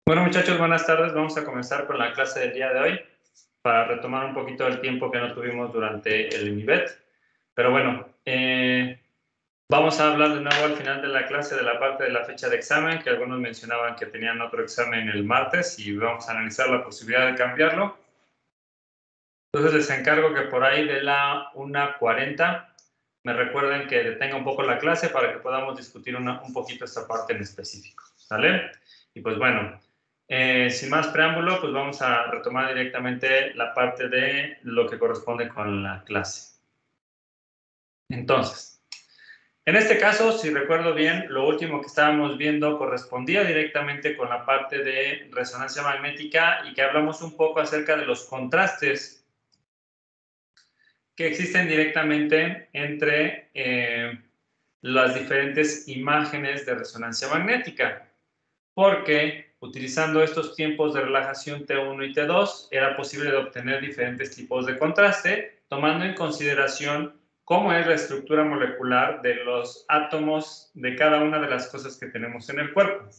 Bueno, muchachos, buenas tardes. Vamos a comenzar con la clase del día de hoy para retomar un poquito el tiempo que no tuvimos durante el UNIVET. Pero bueno, vamos a hablar de nuevo al final de la clase de la parte de la fecha de examen, que algunos mencionaban que tenían otro examen el martes y vamos a analizar la posibilidad de cambiarlo. Entonces les encargo que por ahí de la 1:40 me recuerden que detenga un poco la clase para que podamos discutir un poquito esta parte en específico, ¿vale? Y pues bueno, sin más preámbulo, pues vamos a retomar directamente la parte de lo que corresponde con la clase. Entonces, en este caso, si recuerdo bien, lo último que estábamos viendo correspondía directamente con la parte de resonancia magnética y que hablamos un poco acerca de los contrastes que existen directamente entre las diferentes imágenes de resonancia magnética, porque utilizando estos tiempos de relajación T1 y T2 era posible de obtener diferentes tipos de contraste, tomando en consideración cómo es la estructura molecular de los átomos de cada una de las cosas que tenemos en el cuerpo.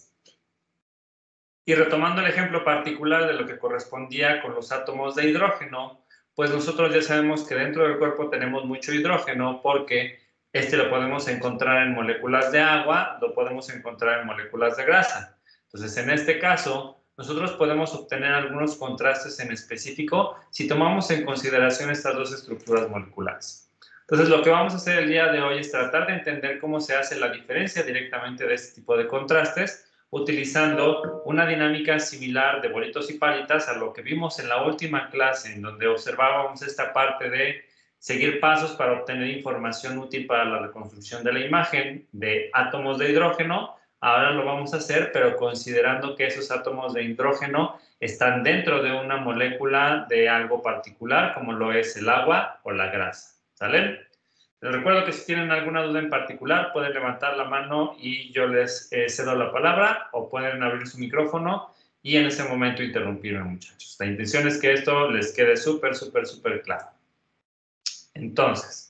Y retomando el ejemplo particular de lo que correspondía con los átomos de hidrógeno, pues nosotros ya sabemos que dentro del cuerpo tenemos mucho hidrógeno porque lo podemos encontrar en moléculas de agua, lo podemos encontrar en moléculas de grasa. Entonces, en este caso, nosotros podemos obtener algunos contrastes en específico si tomamos en consideración estas dos estructuras moleculares. Entonces, lo que vamos a hacer el día de hoy es tratar de entender cómo se hace la diferencia directamente de este tipo de contrastes, utilizando una dinámica similar de bolitos y palitas a lo que vimos en la última clase, en donde observábamos esta parte de seguir pasos para obtener información útil para la reconstrucción de la imagen de átomos de hidrógeno. Ahora lo vamos a hacer, pero considerando que esos átomos de hidrógeno están dentro de una molécula de algo particular, como lo es el agua o la grasa. ¿Sale? Les recuerdo que si tienen alguna duda en particular, pueden levantar la mano y yo les cedo la palabra, o pueden abrir su micrófono y en ese momento interrumpirme, muchachos. La intención es que esto les quede súper claro. Entonces,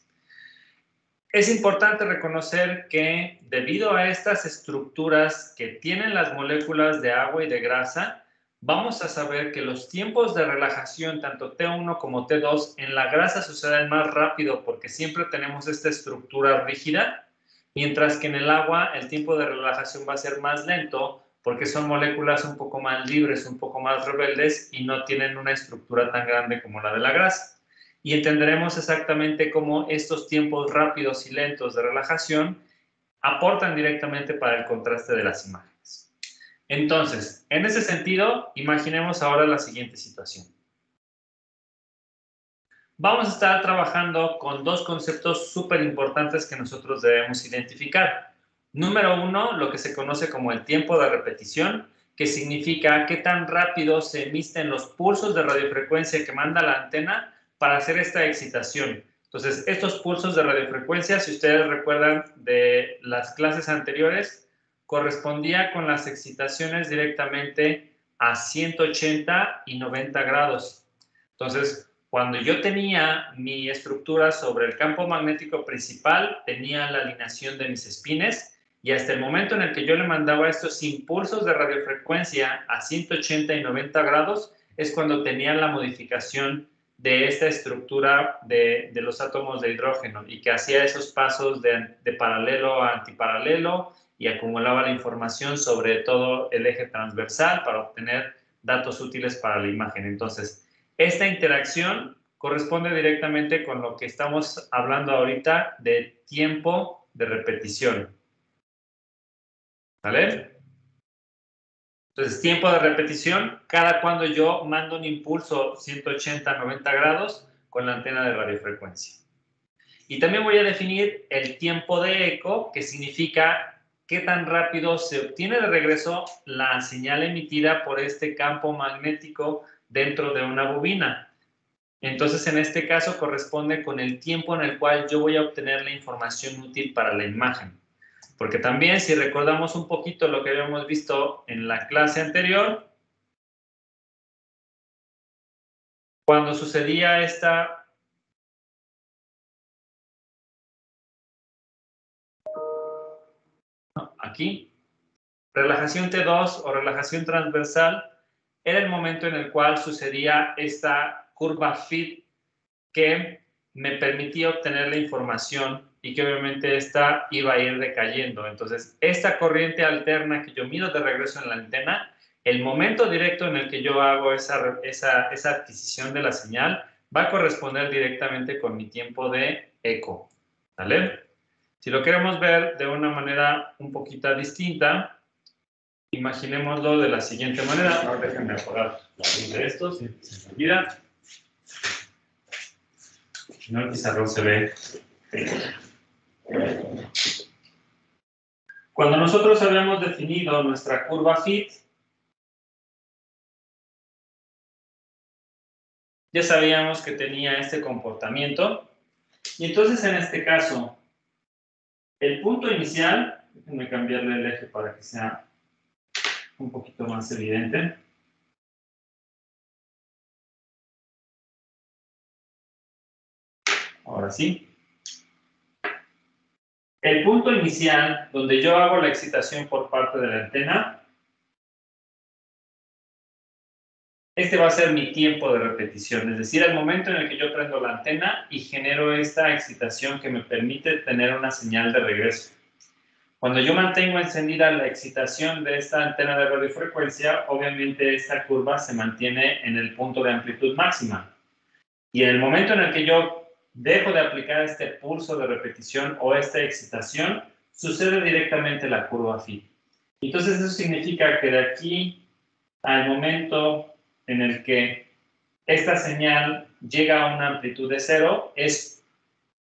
es importante reconocer que debido a estas estructuras que tienen las moléculas de agua y de grasa, vamos a saber que los tiempos de relajación, tanto T1 como T2, en la grasa suceden más rápido porque siempre tenemos esta estructura rígida, mientras que en el agua el tiempo de relajación va a ser más lento porque son moléculas un poco más libres, un poco más rebeldes y no tienen una estructura tan grande como la de la grasa. Y entenderemos exactamente cómo estos tiempos rápidos y lentos de relajación aportan directamente para el contraste de las imágenes. Entonces, en ese sentido, imaginemos ahora la siguiente situación. Vamos a estar trabajando con dos conceptos súper importantes que nosotros debemos identificar. Número uno, lo que se conoce como el tiempo de repetición, que significa qué tan rápido se emiten los pulsos de radiofrecuencia que manda la antena para hacer esta excitación. Entonces, estos pulsos de radiofrecuencia, si ustedes recuerdan de las clases anteriores, correspondía con las excitaciones directamente a 180 y 90 grados. Entonces, cuando yo tenía mi estructura sobre el campo magnético principal, tenía la alineación de mis espines y hasta el momento en el que yo le mandaba estos impulsos de radiofrecuencia a 180 y 90 grados, es cuando tenía la modificación de esta estructura de los átomos de hidrógeno y que hacía esos pasos de paralelo a antiparalelo y acumulaba la información sobre todo el eje transversal para obtener datos útiles para la imagen. Entonces, esta interacción corresponde directamente con lo que estamos hablando ahorita de tiempo de repetición. ¿Vale? Entonces, tiempo de repetición, cada cuando yo mando un impulso 180, 90 grados con la antena de radiofrecuencia. Y también voy a definir el tiempo de eco, que significa qué tan rápido se obtiene de regreso la señal emitida por este campo magnético dentro de una bobina. Entonces, en este caso corresponde con el tiempo en el cual yo voy a obtener la información útil para la imagen. Porque también, si recordamos un poquito lo que habíamos visto en la clase anterior, cuando sucedía esta... No, aquí. Relajación T2 o relajación transversal era el momento en el cual sucedía esta curva fit que me permitía obtener la información y que obviamente esta iba a ir decayendo. Entonces, esta corriente alterna que yo mido de regreso en la antena, el momento directo en el que yo hago esa adquisición de la señal va a corresponder directamente con mi tiempo de eco. ¿Vale? Si lo queremos ver de una manera un poquito distinta, imaginémoslo de la siguiente manera. Ahora déjenme apagar la luz de esto, si se me olvida. No, el pizarrón se ve. Cuando nosotros habíamos definido nuestra curva fit, ya sabíamos que tenía este comportamiento. Y entonces, en este caso, el punto inicial, déjenme cambiarle el eje para que sea un poquito más evidente. Ahora sí. El punto inicial, donde yo hago la excitación por parte de la antena, este va a ser mi tiempo de repetición, es decir, el momento en el que yo prendo la antena y genero esta excitación que me permite tener una señal de regreso. Cuando yo mantengo encendida la excitación de esta antena de radiofrecuencia, obviamente esta curva se mantiene en el punto de amplitud máxima. Y en el momento en el que yo dejo de aplicar este pulso de repetición o esta excitación, sucede directamente la curva phi. Entonces eso significa que de aquí al momento en el que esta señal llega a una amplitud de 0, es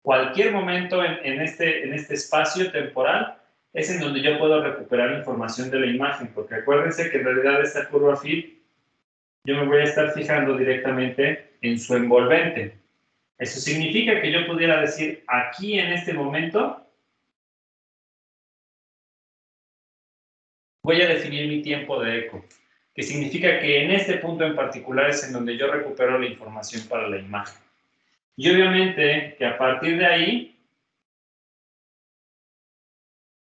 cualquier momento en este espacio temporal, es en donde yo puedo recuperar información de la imagen, porque acuérdense que en realidad esta curva phi, yo me voy a estar fijando directamente en su envolvente. Eso significa que yo pudiera decir, aquí en este momento, voy a definir mi tiempo de eco, que significa que en este punto en particular es en donde yo recupero la información para la imagen. Y obviamente que a partir de ahí,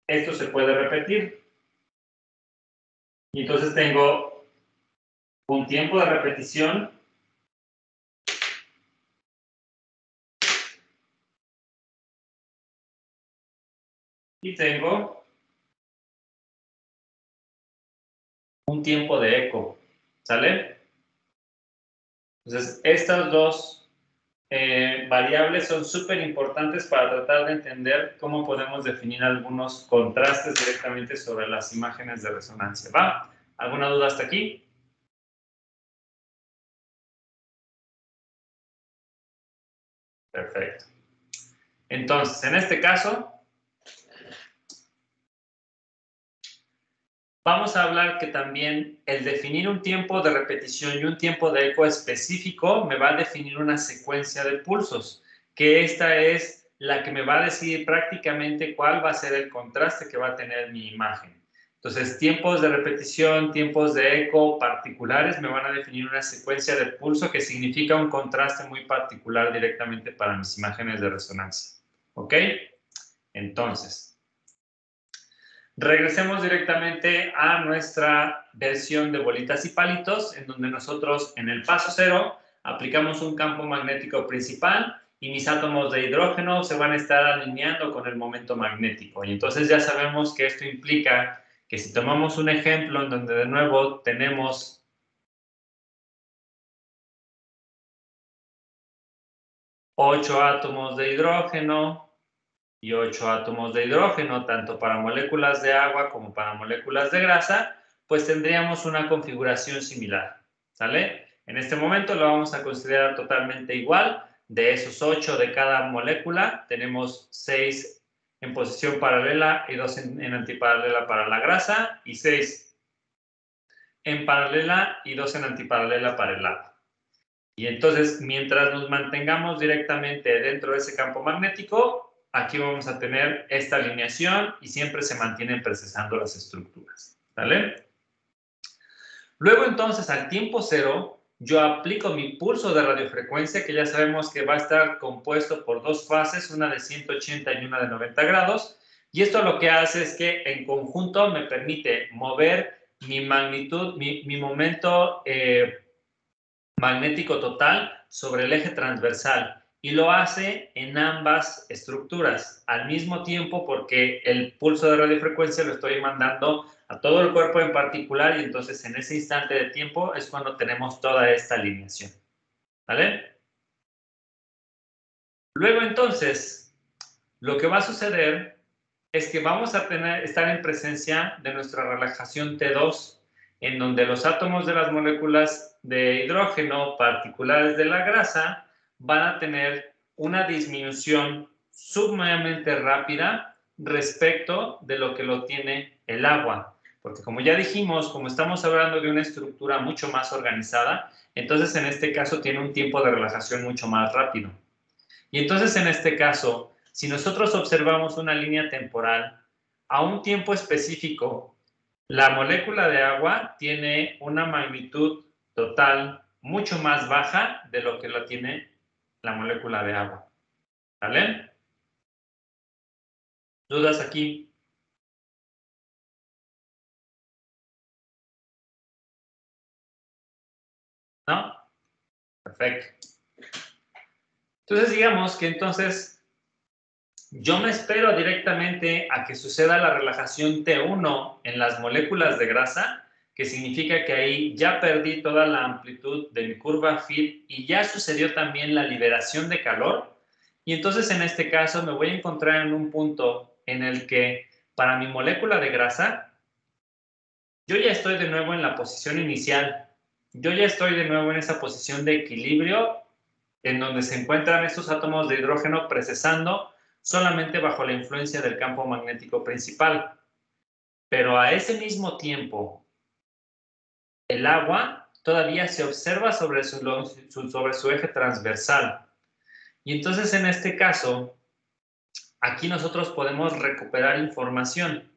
esto se puede repetir. Y entonces tengo un tiempo de repetición y tengo un tiempo de eco. ¿Sale? Entonces, estas dos variables son súper importantes para tratar de entender cómo podemos definir algunos contrastes directamente sobre las imágenes de resonancia. ¿Va? ¿Alguna duda hasta aquí? Perfecto. Entonces, en este caso, vamos a hablar que también el definir un tiempo de repetición y un tiempo de eco específico me va a definir una secuencia de pulsos, que esta es la que me va a decidir prácticamente cuál va a ser el contraste que va a tener mi imagen. Entonces, tiempos de repetición, tiempos de eco particulares me van a definir una secuencia de pulso que significa un contraste muy particular directamente para mis imágenes de resonancia. ¿Ok? Entonces, regresemos directamente a nuestra versión de bolitas y palitos, en donde nosotros en el paso 0 aplicamos un campo magnético principal y mis átomos de hidrógeno se van a estar alineando con el momento magnético. Y entonces ya sabemos que esto implica que si tomamos un ejemplo en donde de nuevo tenemos ocho átomos de hidrógeno y 8 átomos de hidrógeno, tanto para moléculas de agua como para moléculas de grasa, pues tendríamos una configuración similar, ¿sale? En este momento lo vamos a considerar totalmente igual. De esos 8 de cada molécula, tenemos 6 en posición paralela y 2 en antiparalela para la grasa y 6 en paralela y 2 en antiparalela para el agua. Y entonces, mientras nos mantengamos directamente dentro de ese campo magnético, aquí vamos a tener esta alineación y siempre se mantienen precisando las estructuras. ¿Vale? Luego, entonces, al tiempo 0, yo aplico mi pulso de radiofrecuencia, que ya sabemos que va a estar compuesto por dos fases, una de 180 y una de 90 grados. Y esto lo que hace es que en conjunto me permite mover mi magnitud, mi momento magnético total sobre el eje transversal. Y lo hace en ambas estructuras al mismo tiempo, porque el pulso de radiofrecuencia lo estoy mandando a todo el cuerpo en particular, y entonces en ese instante de tiempo es cuando tenemos toda esta alineación. ¿Vale? Luego entonces, lo que va a suceder es que vamos a estar en presencia de nuestra relajación T2, en donde los átomos de las moléculas de hidrógeno particulares de la grasa van a tener una disminución sumamente rápida respecto de lo que lo tiene el agua. Porque como ya dijimos, como estamos hablando de una estructura mucho más organizada, entonces en este caso tiene un tiempo de relajación mucho más rápido. Y entonces en este caso, si nosotros observamos una línea temporal a un tiempo específico, la molécula de agua tiene una magnitud total mucho más baja de lo que lo tiene la molécula de agua. ¿Vale? ¿Dudas aquí? ¿No? Perfecto. Entonces digamos que entonces yo me espero directamente a que suceda la relajación T1 en las moléculas de grasa, que significa que ahí ya perdí toda la amplitud de mi curva Field y ya sucedió también la liberación de calor. Y entonces en este caso me voy a encontrar en un punto en el que para mi molécula de grasa, yo ya estoy de nuevo en la posición inicial. Yo ya estoy de nuevo en esa posición de equilibrio en donde se encuentran estos átomos de hidrógeno precesando solamente bajo la influencia del campo magnético principal. Pero a ese mismo tiempo, el agua todavía se observa sobre su eje transversal. Y entonces en este caso, aquí nosotros podemos recuperar información.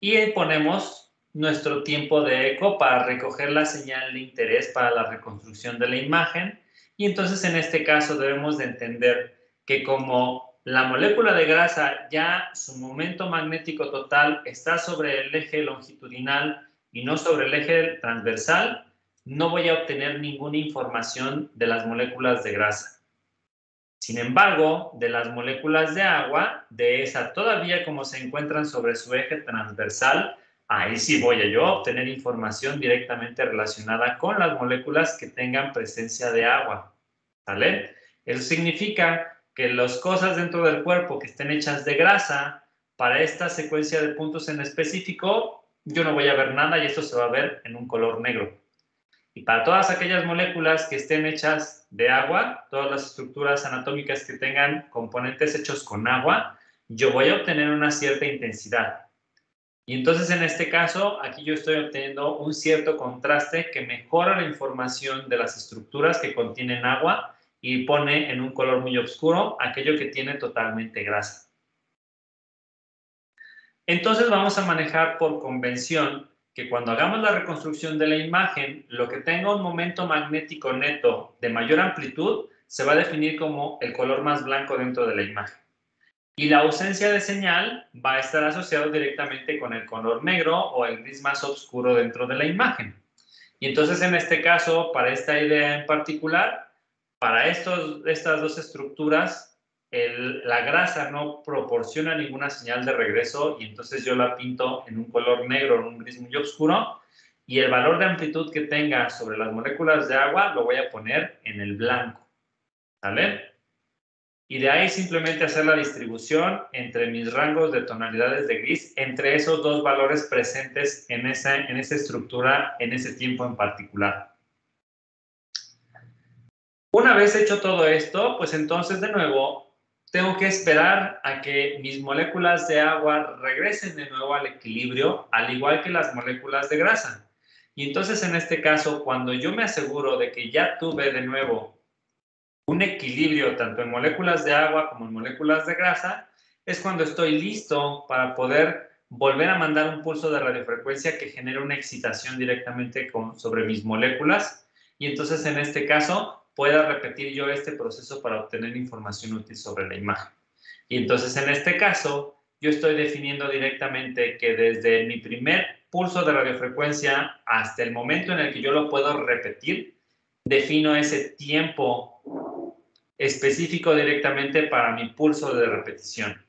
Y ahí ponemos nuestro tiempo de eco para recoger la señal de interés para la reconstrucción de la imagen. Y entonces en este caso debemos de entender que como la molécula de grasa ya su momento magnético total está sobre el eje longitudinal y no sobre el eje transversal, no voy a obtener ninguna información de las moléculas de grasa. Sin embargo, de las moléculas de agua, de esa todavía como se encuentran sobre su eje transversal, ahí sí voy a yo obtener información directamente relacionada con las moléculas que tengan presencia de agua. ¿Vale? Eso significa que las cosas dentro del cuerpo que estén hechas de grasa, para esta secuencia de puntos en específico, yo no voy a ver nada y esto se va a ver en un color negro. Y para todas aquellas moléculas que estén hechas de agua, todas las estructuras anatómicas que tengan componentes hechos con agua, yo voy a obtener una cierta intensidad. Y entonces en este caso, aquí yo estoy obteniendo un cierto contraste que mejora la información de las estructuras que contienen agua y pone en un color muy oscuro aquello que tiene totalmente grasa. Entonces vamos a manejar por convención que cuando hagamos la reconstrucción de la imagen, lo que tenga un momento magnético neto de mayor amplitud se va a definir como el color más blanco dentro de la imagen. Y la ausencia de señal va a estar asociado directamente con el color negro o el gris más oscuro dentro de la imagen. Y entonces en este caso, para esta idea en particular, para estas dos estructuras, la grasa no proporciona ninguna señal de regreso y entonces yo la pinto en un color negro, en un gris muy oscuro, y el valor de amplitud que tenga sobre las moléculas de agua lo voy a poner en el blanco. ¿Vale? Y de ahí simplemente hacer la distribución entre mis rangos de tonalidades de gris, entre esos dos valores presentes en esa estructura, en ese tiempo en particular. Una vez hecho todo esto, pues entonces de nuevo tengo que esperar a que mis moléculas de agua regresen de nuevo al equilibrio, al igual que las moléculas de grasa. Y entonces en este caso, cuando yo me aseguro de que ya tuve de nuevo un equilibrio tanto en moléculas de agua como en moléculas de grasa, es cuando estoy listo para poder volver a mandar un pulso de radiofrecuencia que genere una excitación directamente sobre mis moléculas y entonces en este caso pueda repetir yo este proceso para obtener información útil sobre la imagen. Y entonces en este caso, yo estoy definiendo directamente que desde mi primer pulso de radiofrecuencia hasta el momento en el que yo lo puedo repetir, defino ese tiempo específico directamente para mi pulso de repetición.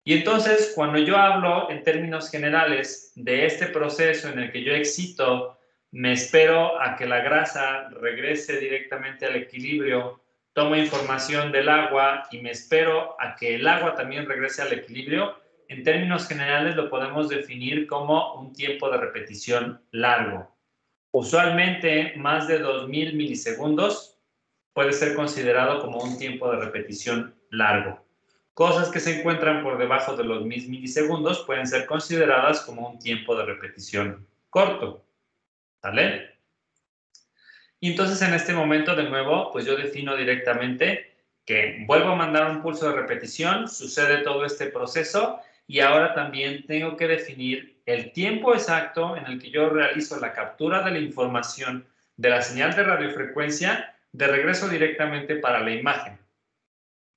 Y entonces, cuando yo hablo en términos generales de este proceso en el que yo excito, me espero a que la grasa regrese directamente al equilibrio, tomo información del agua y me espero a que el agua también regrese al equilibrio, en términos generales lo podemos definir como un tiempo de repetición largo. Usualmente, más de 2000 milisegundos puede ser considerado como un tiempo de repetición largo. Cosas que se encuentran por debajo de los 1000 milisegundos pueden ser consideradas como un tiempo de repetición corto. ¿Vale? Y entonces en este momento, de nuevo, pues yo defino directamente que vuelvo a mandar un pulso de repetición, sucede todo este proceso y ahora también tengo que definir el tiempo exacto en el que yo realizo la captura de la información de la señal de radiofrecuencia de regreso directamente para la imagen.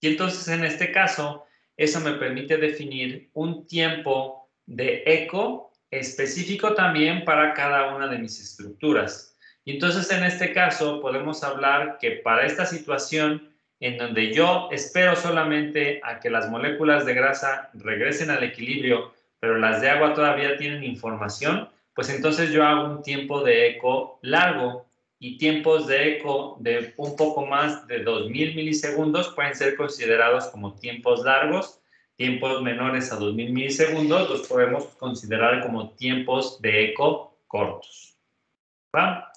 Y entonces en este caso, eso me permite definir un tiempo de eco específico también para cada una de mis estructuras. Y entonces en este caso podemos hablar que para esta situación en donde yo espero solamente a que las moléculas de grasa regresen al equilibrio, pero las de agua todavía tienen información, pues entonces yo hago un tiempo de eco largo y tiempos de eco de un poco más de 2000 milisegundos pueden ser considerados como tiempos largos. Tiempos menores a 2000 milisegundos los podemos considerar como tiempos de eco cortos. ¿Va?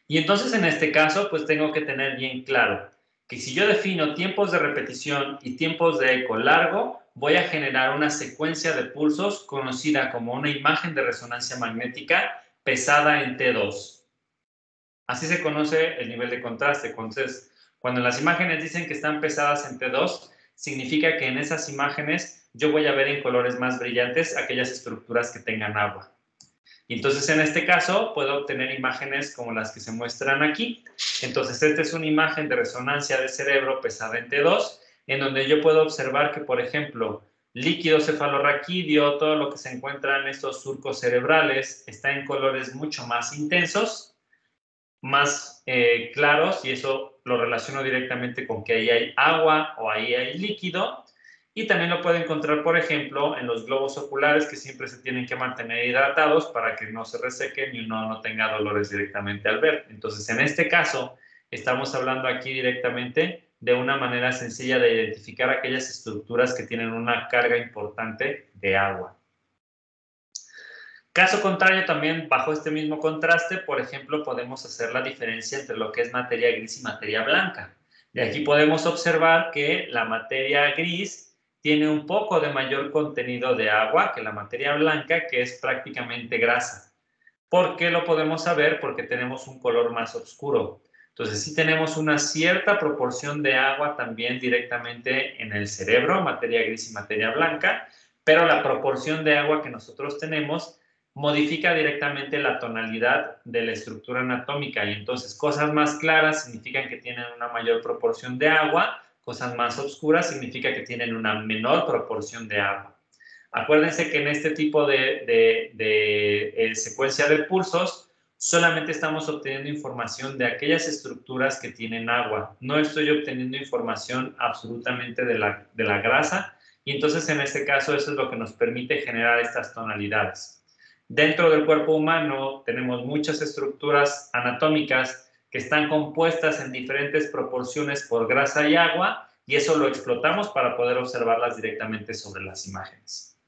Y entonces en este caso, pues tengo que tener bien claro que si yo defino tiempos de repetición y tiempos de eco largo, voy a generar una secuencia de pulsos conocida como una imagen de resonancia magnética pesada en T2. Así se conoce el nivel de contraste. Entonces, cuando las imágenes dicen que están pesadas en T2, significa que en esas imágenes yo voy a ver en colores más brillantes aquellas estructuras que tengan agua. Y entonces, en este caso, puedo obtener imágenes como las que se muestran aquí. Entonces, esta es una imagen de resonancia de cerebro pesada en T2, en donde yo puedo observar que, por ejemplo, líquido cefalorraquídeo, todo lo que se encuentra en estos surcos cerebrales, está en colores mucho más intensos, más claros, y eso lo relaciono directamente con que ahí hay agua o ahí hay líquido. Y también lo puedo encontrar, por ejemplo, en los globos oculares, que siempre se tienen que mantener hidratados para que no se resequen y uno no tenga dolores directamente al ver. Entonces, en este caso, estamos hablando aquí directamente de una manera sencilla de identificar aquellas estructuras que tienen una carga importante de agua. Caso contrario, también bajo este mismo contraste, por ejemplo, podemos hacer la diferencia entre lo que es materia gris y materia blanca. De aquí podemos observar que la materia gris tiene un poco de mayor contenido de agua que la materia blanca, que es prácticamente grasa. ¿Por qué lo podemos saber? Porque tenemos un color más oscuro. Entonces, sí tenemos una cierta proporción de agua también directamente en el cerebro, materia gris y materia blanca, pero la proporción de agua que nosotros tenemos modifica directamente la tonalidad de la estructura anatómica, y entonces cosas más claras significan que tienen una mayor proporción de agua, cosas más oscuras significa que tienen una menor proporción de agua. Acuérdense que en este tipo de secuencia de pulsos solamente estamos obteniendo información de aquellas estructuras que tienen agua. No estoy obteniendo información absolutamente de la grasa, y entonces en este caso eso es lo que nos permite generar estas tonalidades. Dentro del cuerpo humano tenemos muchas estructuras anatómicas que están compuestas en diferentes proporciones por grasa y agua, y eso lo explotamos para poder observarlas directamente sobre las imágenes.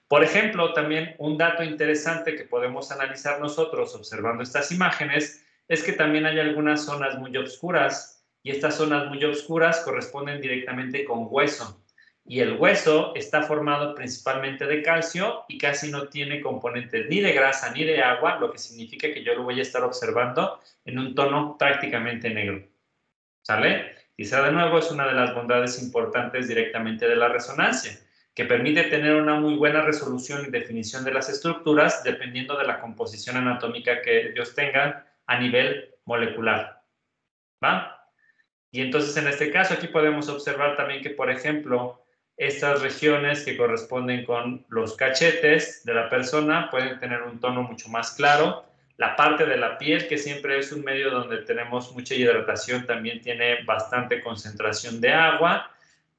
Por ejemplo, también un dato interesante que podemos analizar nosotros observando estas imágenes es que también hay algunas zonas muy oscuras, y estas zonas muy oscuras corresponden directamente con hueso. Y el hueso está formado principalmente de calcio y casi no tiene componentes ni de grasa ni de agua, lo que significa que yo lo voy a estar observando en un tono prácticamente negro. ¿Sale? Quizá de nuevo es una de las bondades importantes directamente de la resonancia, que permite tener una muy buena resolución y definición de las estructuras dependiendo de la composición anatómica que ellos tengan a nivel molecular. ¿Va? Y entonces en este caso aquí podemos observar también que, por ejemplo, estas regiones que corresponden con los cachetes de la persona pueden tener un tono mucho más claro. La parte de la piel, que siempre es un medio donde tenemos mucha hidratación, también tiene bastante concentración de agua.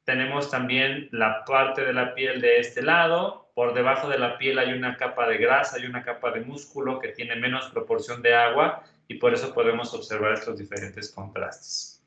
Tenemos también la parte de la piel de este lado. Por debajo de la piel hay una capa de grasa, hay una capa de músculo que tiene menos proporción de agua y por eso podemos observar estos diferentes contrastes.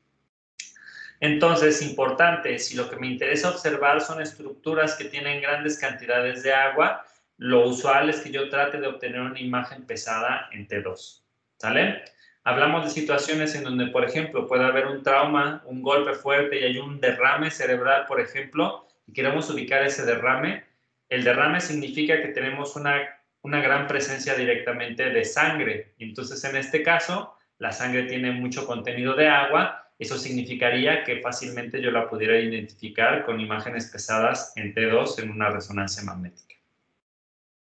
Entonces, importante, si lo que me interesa observar son estructuras que tienen grandes cantidades de agua, lo usual es que yo trate de obtener una imagen pesada en T2, ¿sale? Hablamos de situaciones en donde, por ejemplo, puede haber un trauma, un golpe fuerte y hay un derrame cerebral, por ejemplo, y queremos ubicar ese derrame. El derrame significa que tenemos una gran presencia directamente de sangre. Entonces, en este caso, la sangre tiene mucho contenido de agua. Eso significaría que fácilmente yo la pudiera identificar con imágenes pesadas en T2 en una resonancia magnética.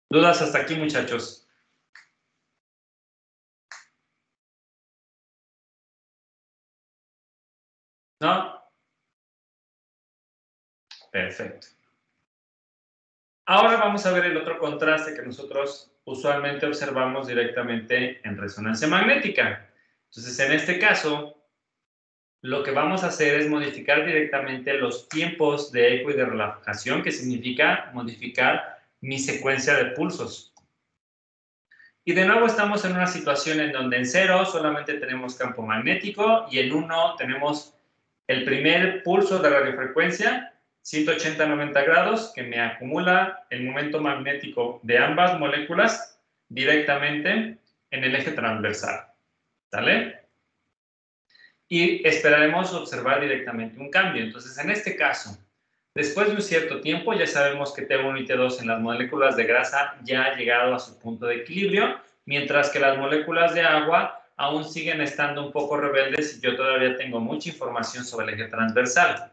¿Dudas hasta aquí, muchachos? ¿No? Perfecto. Ahora vamos a ver el otro contraste que nosotros usualmente observamos directamente en resonancia magnética. Entonces, en este caso, lo que vamos a hacer es modificar directamente los tiempos de eco y de relajación, que significa modificar mi secuencia de pulsos. Y de nuevo estamos en una situación en donde en 0 solamente tenemos campo magnético y en 1 tenemos el primer pulso de radiofrecuencia, 180-90 grados, que me acumula el momento magnético de ambas moléculas directamente en el eje transversal. ¿Sale? Y esperaremos observar directamente un cambio. Entonces, en este caso, después de un cierto tiempo, ya sabemos que T1 y T2 en las moléculas de grasa ya ha llegado a su punto de equilibrio, mientras que las moléculas de agua aún siguen estando un poco rebeldes y yo todavía tengo mucha información sobre el eje transversal.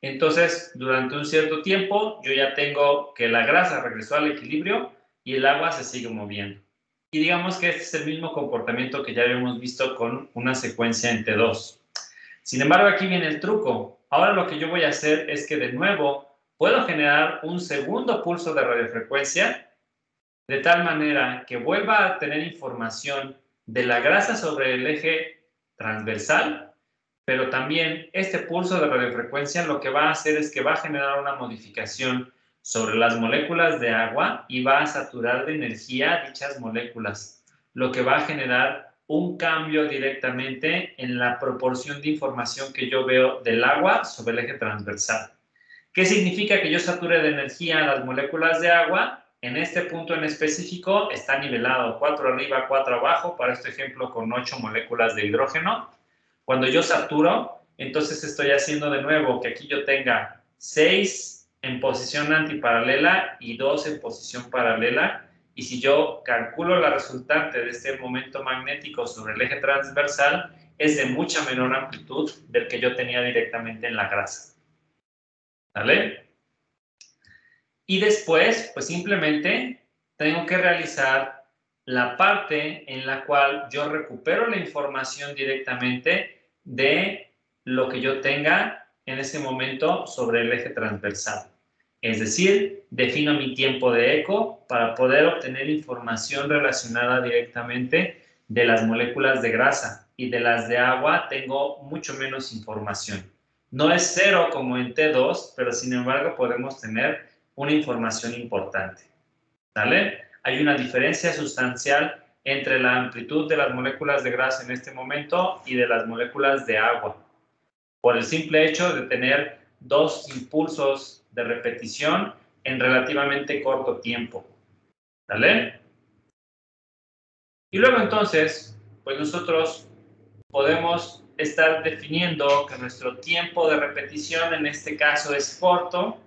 Entonces, durante un cierto tiempo, yo ya tengo que la grasa regresó al equilibrio y el agua se sigue moviendo. Y digamos que este es el mismo comportamiento que ya habíamos visto con una secuencia en T2. Sin embargo, aquí viene el truco. Ahora lo que yo voy a hacer es que de nuevo puedo generar un segundo pulso de radiofrecuencia de tal manera que vuelva a tener información de la grasa sobre el eje transversal, pero también este pulso de radiofrecuencia lo que va a hacer es que va a generar una modificación sobre las moléculas de agua y va a saturar de energía dichas moléculas, lo que va a generar un cambio directamente en la proporción de información que yo veo del agua sobre el eje transversal. ¿Qué significa que yo sature de energía las moléculas de agua? En este punto en específico está nivelado, 4 arriba, 4 abajo, para este ejemplo con 8 moléculas de hidrógeno. Cuando yo saturo, entonces estoy haciendo de nuevo que aquí yo tenga 6 en posición antiparalela y 2 en posición paralela. Y si yo calculo la resultante de este momento magnético sobre el eje transversal, es de mucha menor amplitud del que yo tenía directamente en la grasa. ¿Vale? Y después, pues simplemente tengo que realizar la parte en la cual yo recupero la información directamente de lo que yo tenga en ese momento sobre el eje transversal. Es decir, defino mi tiempo de eco para poder obtener información relacionada directamente de las moléculas de grasa, y de las de agua tengo mucho menos información. No es 0 como en T2, pero sin embargo podemos tener una información importante. ¿Vale? Hay una diferencia sustancial entre la amplitud de las moléculas de grasa en este momento y de las moléculas de agua, por el simple hecho de tener 2 impulsos de repetición en relativamente corto tiempo. ¿Vale? Y luego entonces, pues nosotros podemos estar definiendo que nuestro tiempo de repetición en este caso es corto,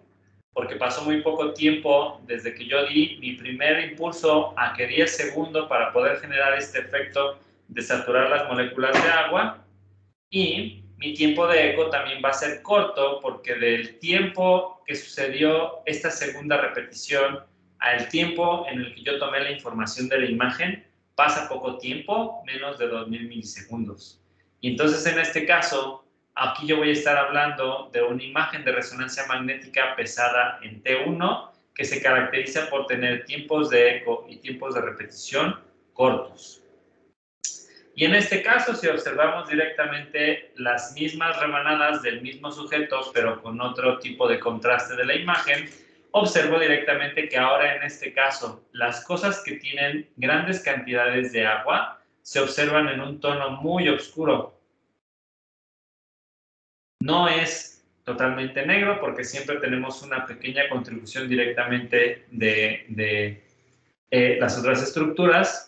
porque pasó muy poco tiempo desde que yo di mi primer impulso a que 10 segundos para poder generar este efecto de saturar las moléculas de agua. Y mi tiempo de eco también va a ser corto, porque del tiempo que sucedió esta segunda repetición al tiempo en el que yo tomé la información de la imagen, pasa poco tiempo, menos de 2000 milisegundos. Y entonces, en este caso, aquí yo voy a estar hablando de una imagen de resonancia magnética pesada en T1 que se caracteriza por tener tiempos de eco y tiempos de repetición cortos. Y en este caso, si observamos directamente las mismas remanadas del mismo sujeto, pero con otro tipo de contraste de la imagen, observo directamente que ahora en este caso, las cosas que tienen grandes cantidades de agua se observan en un tono muy oscuro. No es totalmente negro porque siempre tenemos una pequeña contribución directamente de las otras estructuras.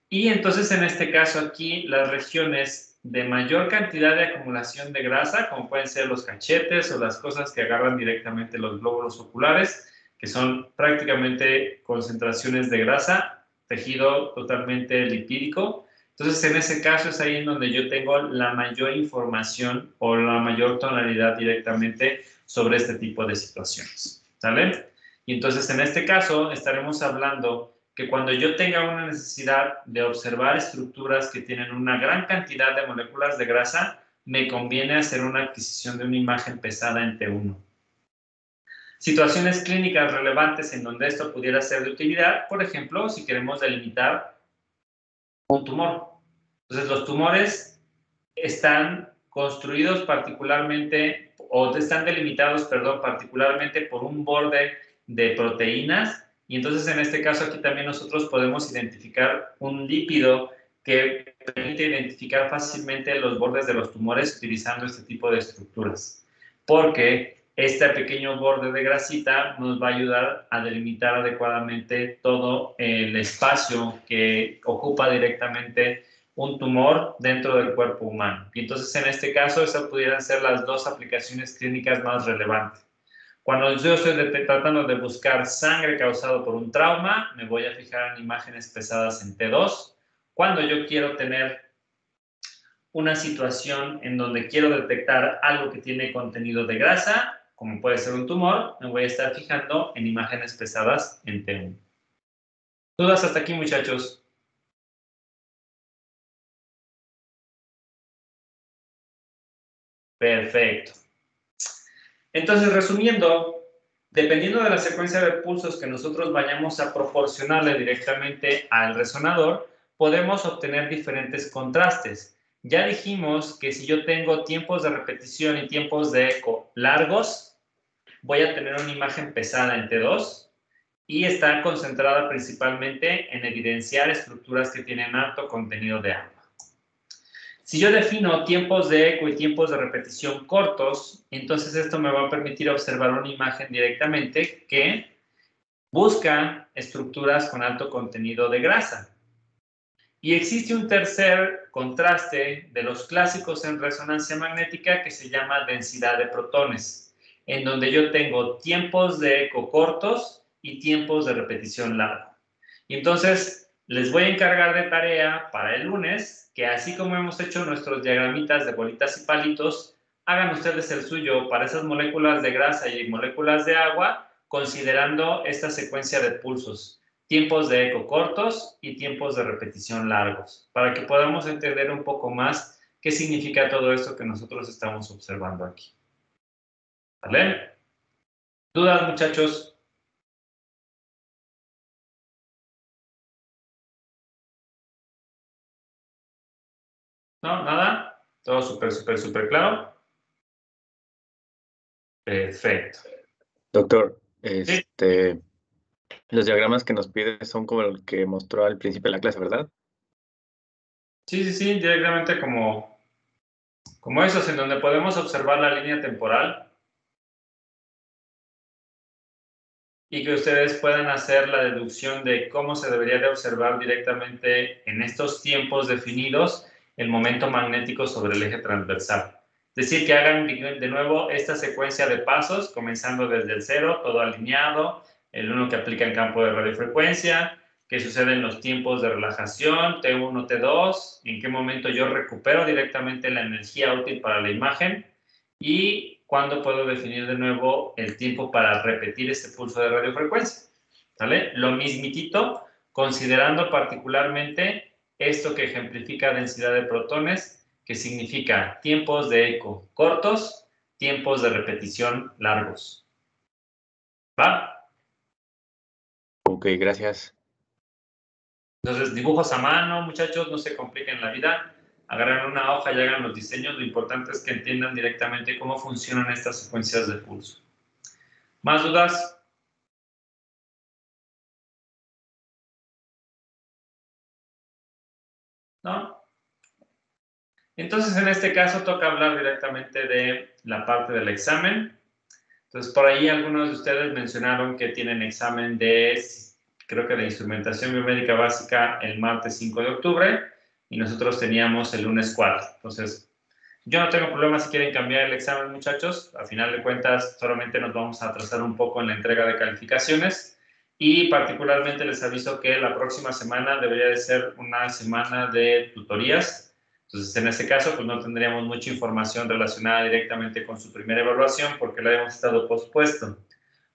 Y entonces en este caso aquí las regiones de mayor cantidad de acumulación de grasa, como pueden ser los cachetes o las cosas que agarran directamente los glóbulos oculares, que son prácticamente concentraciones de grasa, tejido totalmente lipídico. Entonces en ese caso es ahí en donde yo tengo la mayor información o la mayor tonalidad directamente sobre este tipo de situaciones. ¿Sale? Y entonces en este caso estaremos hablando que cuando yo tenga una necesidad de observar estructuras que tienen una gran cantidad de moléculas de grasa, me conviene hacer una adquisición de una imagen pesada en T1. Situaciones clínicas relevantes en donde esto pudiera ser de utilidad, por ejemplo, si queremos delimitar un tumor. Entonces, los tumores están construidos particularmente, o están delimitados, perdón, particularmente por un borde de proteínas. Y entonces, en este caso, aquí también nosotros podemos identificar un lípido que permite identificar fácilmente los bordes de los tumores utilizando este tipo de estructuras. Porque este pequeño borde de grasita nos va a ayudar a delimitar adecuadamente todo el espacio que ocupa directamente un tumor dentro del cuerpo humano. Y entonces, en este caso, esas pudieran ser las dos aplicaciones clínicas más relevantes. Cuando yo estoy tratando de buscar sangre causada por un trauma, me voy a fijar en imágenes pesadas en T2. Cuando yo quiero tener una situación en donde quiero detectar algo que tiene contenido de grasa, como puede ser un tumor, me voy a estar fijando en imágenes pesadas en T1. ¿Dudas hasta aquí, muchachos? Perfecto. Entonces, resumiendo, dependiendo de la secuencia de pulsos que nosotros vayamos a proporcionarle directamente al resonador, podemos obtener diferentes contrastes. Ya dijimos que si yo tengo tiempos de repetición y tiempos de eco largos, voy a tener una imagen pesada en T2 y está concentrada principalmente en evidenciar estructuras que tienen alto contenido de agua. Si yo defino tiempos de eco y tiempos de repetición cortos, entonces esto me va a permitir observar una imagen directamente que busca estructuras con alto contenido de grasa. Y existe un tercer contraste de los clásicos en resonancia magnética que se llama densidad de protones, en donde yo tengo tiempos de eco cortos y tiempos de repetición larga. Y entonces les voy a encargar de tarea para el lunes que así como hemos hecho nuestros diagramitas de bolitas y palitos, hagan ustedes el suyo para esas moléculas de grasa y moléculas de agua, considerando esta secuencia de pulsos, tiempos de eco cortos y tiempos de repetición largos, para que podamos entender un poco más qué significa todo esto que nosotros estamos observando aquí. ¿Vale? ¿Dudas, muchachos? ¿No? ¿Nada? ¿Todo súper claro? Perfecto. Doctor, ¿Sí? los diagramas que nos pide son como el que mostró al principio de la clase, ¿verdad? Sí, directamente como esos en donde podemos observar la línea temporal y que ustedes puedan hacer la deducción de cómo se debería de observar directamente en estos tiempos definidos el momento magnético sobre el eje transversal. Es decir, que hagan de nuevo esta secuencia de pasos, comenzando desde el 0, todo alineado, el 1 que aplica en campo de radiofrecuencia, qué sucede en los tiempos de relajación, T1, T2, en qué momento yo recupero directamente la energía útil para la imagen y cuándo puedo definir de nuevo el tiempo para repetir este pulso de radiofrecuencia. ¿Vale? Lo mismitito, considerando particularmente esto que ejemplifica densidad de protones, que significa tiempos de eco cortos, tiempos de repetición largos. ¿Va? Ok, gracias. Entonces, dibujos a mano, muchachos, no se compliquen la vida. Agarran una hoja y hagan los diseños. Lo importante es que entiendan directamente cómo funcionan estas secuencias de pulso. ¿Más dudas? ¿No? Entonces, en este caso, toca hablar directamente de la parte del examen. Entonces, por ahí algunos de ustedes mencionaron que tienen examen de, creo que de instrumentación biomédica básica el martes 5 de octubre y nosotros teníamos el lunes 4. Entonces, yo no tengo problema si quieren cambiar el examen, muchachos. A final de cuentas, solamente nos vamos a atrasar un poco en la entrega de calificaciones y particularmente les aviso que la próxima semana debería de ser una semana de tutorías. Entonces, en este caso, pues no tendríamos mucha información relacionada directamente con su primera evaluación porque la hemos estado pospuesto.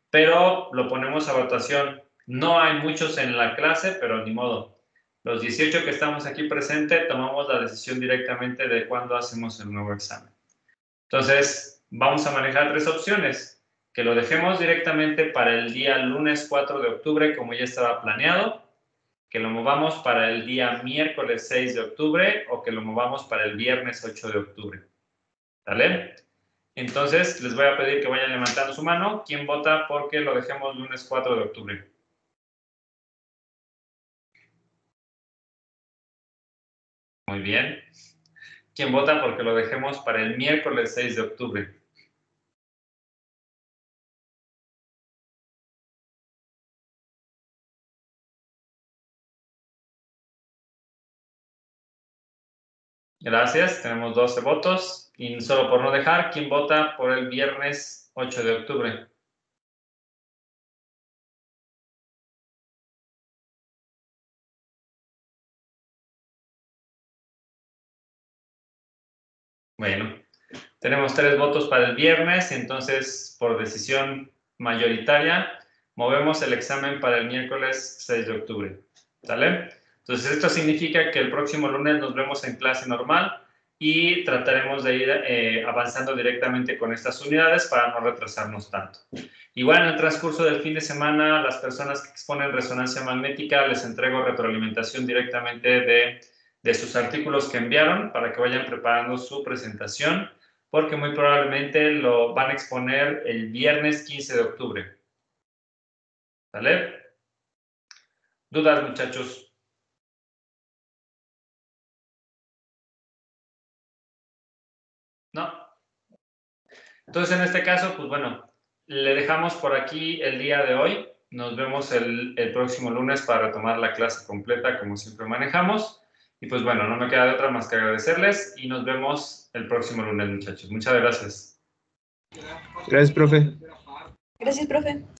Pero lo ponemos a votación. No hay muchos en la clase, pero ni modo. Los 18 que estamos aquí presentes tomamos la decisión directamente de cuándo hacemos el nuevo examen. Entonces, vamos a manejar 3 opciones. Que lo dejemos directamente para el día lunes 4 de octubre, como ya estaba planeado. Que lo movamos para el día miércoles 6 de octubre o que lo movamos para el viernes 8 de octubre. ¿Vale? Entonces, les voy a pedir que vayan levantando su mano. ¿Quién vota porque lo dejemos lunes 4 de octubre? Muy bien. ¿Quién vota porque lo dejemos para el miércoles 6 de octubre? Gracias, tenemos 12 votos. Y solo por no dejar, ¿quién vota por el viernes 8 de octubre? Bueno, tenemos 3 votos para el viernes, entonces por decisión mayoritaria movemos el examen para el miércoles 6 de octubre. ¿Sale? Entonces esto significa que el próximo lunes nos vemos en clase normal y trataremos de ir avanzando directamente con estas unidades para no retrasarnos tanto. Igual en el transcurso del fin de semana, las personas que exponen resonancia magnética les entrego retroalimentación directamente de sus artículos que enviaron para que vayan preparando su presentación, porque muy probablemente lo van a exponer el viernes 15 de octubre. ¿Vale? ¿Dudas, muchachos? ¿No? Entonces, en este caso, pues bueno, le dejamos por aquí el día de hoy. Nos vemos el próximo lunes para retomar la clase completa, como siempre manejamos. Y pues bueno, no me queda de otra más que agradecerles y nos vemos el próximo lunes, muchachos. Muchas gracias. Gracias, profe. Gracias, profe.